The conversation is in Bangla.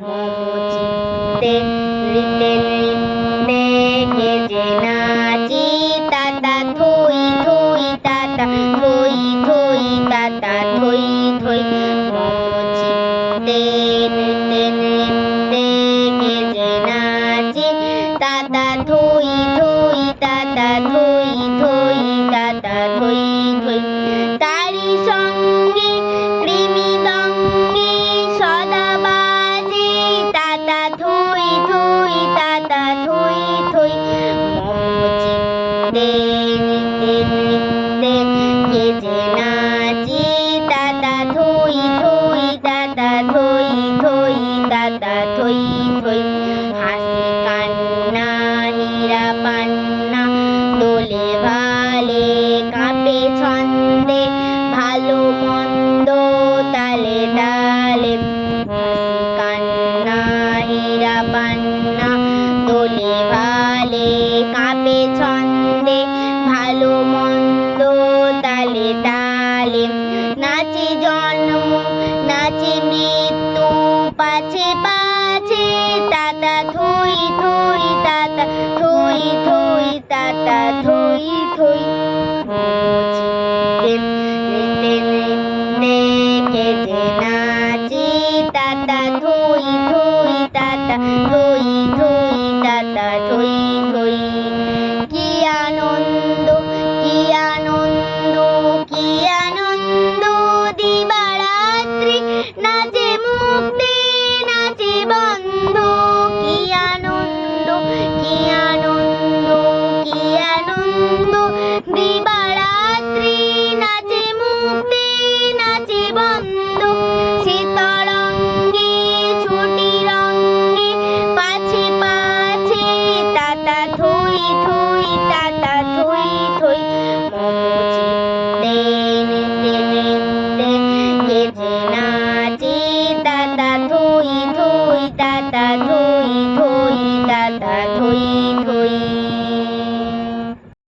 মম চিত্তে নৃত্যে নৃত্যে গেজে নাচি তাতা থই থই তাতা থই থই তাতা থই থই মম চিত্তে নৃত্যে নৃত্যে গেজে নাচি তাতা থই থই তাতা থই থই তাতা থই থই তারি সঙ্গে মৃদঙ্গে সদা বাজে তাতা থই থই তাতা থই থই মম চিত্তে নৃত্যে নৃত্যে গেজে নাচি তাতা থই থই তাতা থই থই তাতা থই থই হাসি কান্না হীরা পান্না দোলে ভালে কাঁপে ছন্দে ভালো মন্দ তালে তালে হাসি কান্না হীরা পান্না দোলে ভালে কাঁপে ছন্দে ভালো মন্দ তালে তালে নাচে জন্ম নাচে মৃত্যু পাছে পাছে তাতা থই থই তাতা থই থই তাতা থই থই মম চিত্তে নৃত্যে নৃত্যে গেজে নাচি তাতা থই থই তাতা থই থই তাতা থই থই কি আনন্দ কি আনন্দ কি আনন্দ দিবারাত্রি নাচে মুক্তি নাচে বন্ধ কি আনন্দ কি আনন্দ কি আনন্দ দিবারাত্রি নাচে মুক্তি নাচে বন্ধ শীতরঙ্গে ছুটি রঙ্গে পাছে পাছে তাতা থই থই তাতা থই থই মম চিত্তে নৃত্যে নৃত্যে গেজে নাচি তাতা থই থই তাতা থই থই তাতা থই থই